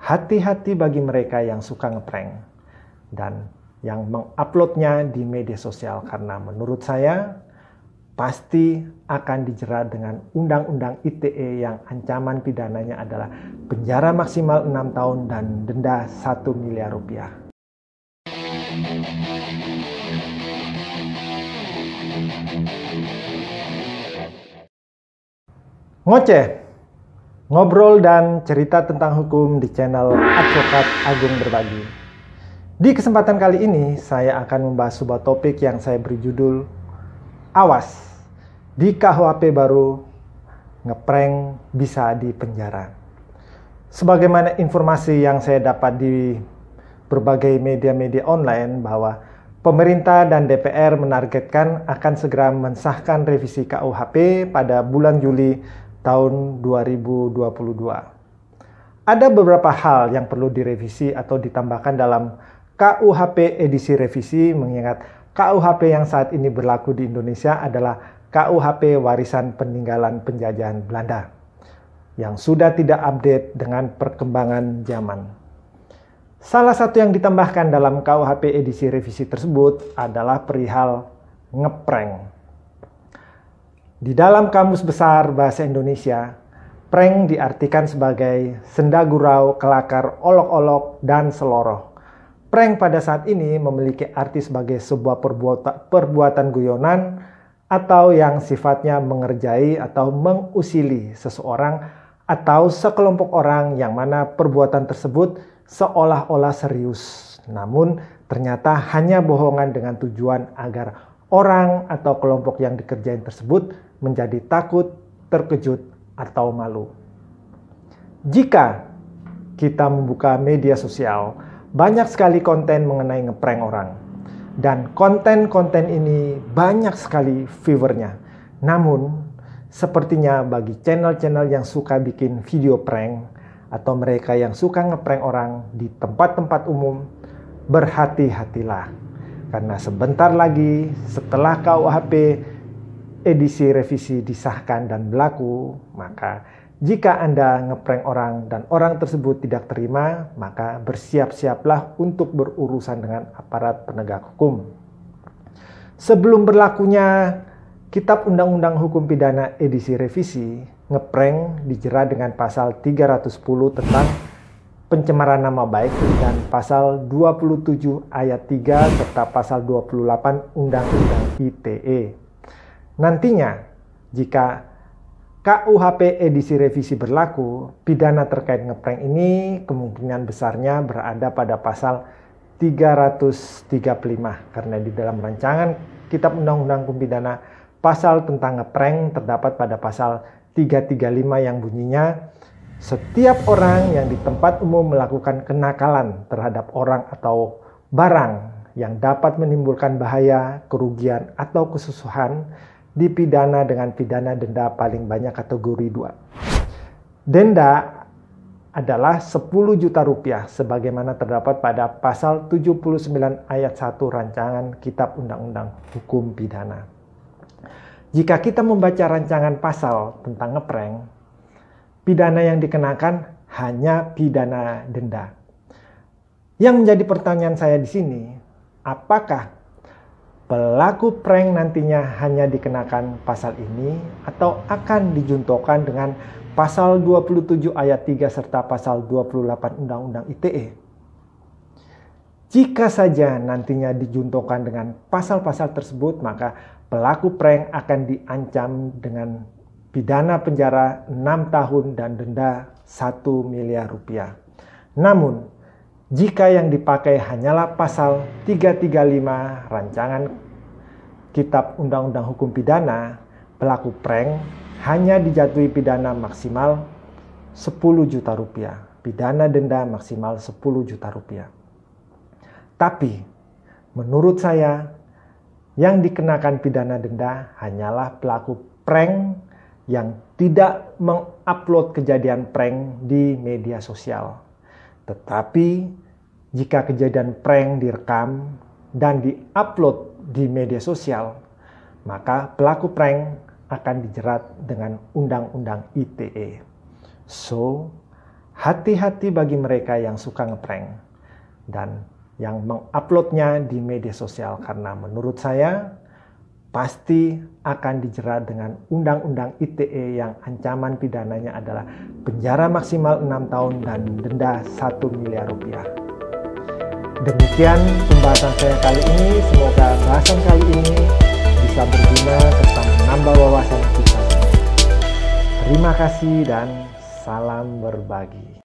hati-hati bagi mereka yang suka ngeprank dan yang menguploadnya di media sosial, karena menurut saya pasti akan dijerat dengan Undang-Undang ITE yang ancaman pidananya adalah penjara maksimal 6 tahun dan denda 1 miliar rupiah. Ngoceh, ngobrol dan cerita tentang hukum di channel Advokat Agung Berbagi. Di kesempatan kali ini saya akan membahas sebuah topik yang saya beri judul Awas, di KUHP baru ngeprank bisa dipenjara. Sebagaimana informasi yang saya dapat di berbagai media-media online bahwa pemerintah dan DPR menargetkan akan segera mensahkan revisi KUHP pada bulan Juli tahun 2022. Ada beberapa hal yang perlu direvisi atau ditambahkan dalam KUHP edisi revisi, mengingat KUHP yang saat ini berlaku di Indonesia adalah KUHP warisan peninggalan penjajahan Belanda yang sudah tidak update dengan perkembangan zaman. Salah satu yang ditambahkan dalam KUHP edisi revisi tersebut adalah perihal ngeprank. Di dalam Kamus Besar Bahasa Indonesia, prank diartikan sebagai senda gurau, kelakar, olok-olok, dan seloroh. Prank pada saat ini memiliki arti sebagai sebuah perbuatan guyonan atau yang sifatnya mengerjai atau mengusili seseorang atau sekelompok orang yang mana perbuatan tersebut seolah-olah serius, namun ternyata hanya bohongan dengan tujuan agar orang atau kelompok yang dikerjain tersebut menjadi takut, terkejut, atau malu. Jika kita membuka media sosial, banyak sekali konten mengenai ngeprank orang. Dan konten-konten ini banyak sekali viewernya. Namun, sepertinya bagi channel-channel yang suka bikin video prank atau mereka yang suka ngeprank orang di tempat-tempat umum, berhati-hatilah. Karena sebentar lagi setelah KUHP edisi revisi disahkan dan berlaku, maka jika Anda ngeprank orang dan orang tersebut tidak terima, maka bersiap-siaplah untuk berurusan dengan aparat penegak hukum. Sebelum berlakunya Kitab Undang-Undang Hukum Pidana edisi revisi, ngeprank dijerat dengan pasal 310 tentang pencemaran nama baik dan pasal 27 ayat 3 serta pasal 28 Undang-Undang ITE. Nantinya, jika KUHP edisi revisi berlaku, pidana terkait ngeprank ini kemungkinan besarnya berada pada pasal 335, karena di dalam rancangan Kitab Undang-Undang Hukum Pidana pasal tentang ngeprank terdapat pada pasal 335 yang bunyinya, setiap orang yang di tempat umum melakukan kenakalan terhadap orang atau barang yang dapat menimbulkan bahaya, kerugian, atau kesusahan dipidana dengan pidana denda paling banyak kategori 2. Denda adalah 10 juta rupiah sebagaimana terdapat pada pasal 79 ayat 1 rancangan Kitab Undang-Undang Hukum Pidana. Jika kita membaca rancangan pasal tentang ngeprank, pidana yang dikenakan hanya pidana denda. Yang menjadi pertanyaan saya di sini, apakah pelaku prank nantinya hanya dikenakan pasal ini atau akan dijuntokan dengan pasal 27 ayat 3 serta pasal 28 Undang-Undang ITE? Jika saja nantinya dijuntokan dengan pasal-pasal tersebut, maka pelaku prank akan diancam dengan pidana penjara 6 tahun dan denda 1 miliar rupiah. Namun, jika yang dipakai hanyalah pasal 335 rancangan Kitab Undang-Undang Hukum Pidana, pelaku prank hanya dijatuhi pidana maksimal 10 juta rupiah. Pidana denda maksimal 10 juta rupiah. Tapi, menurut saya, yang dikenakan pidana denda hanyalah pelaku prank yang tidak mengupload kejadian prank di media sosial. Tetapi jika kejadian prank direkam dan diupload di media sosial, maka pelaku prank akan dijerat dengan Undang-Undang ITE. So, Hati-hati bagi mereka yang suka ngeprank dan yang menguploadnya di media sosial, karena menurut saya pasti akan dijerat dengan Undang-Undang ITE yang ancaman pidananya adalah penjara maksimal 6 tahun dan denda 1 miliar rupiah. Demikian pembahasan saya kali ini. Semoga bahasan kali ini bisa berguna serta menambah wawasan kita. Terima kasih dan salam berbagi.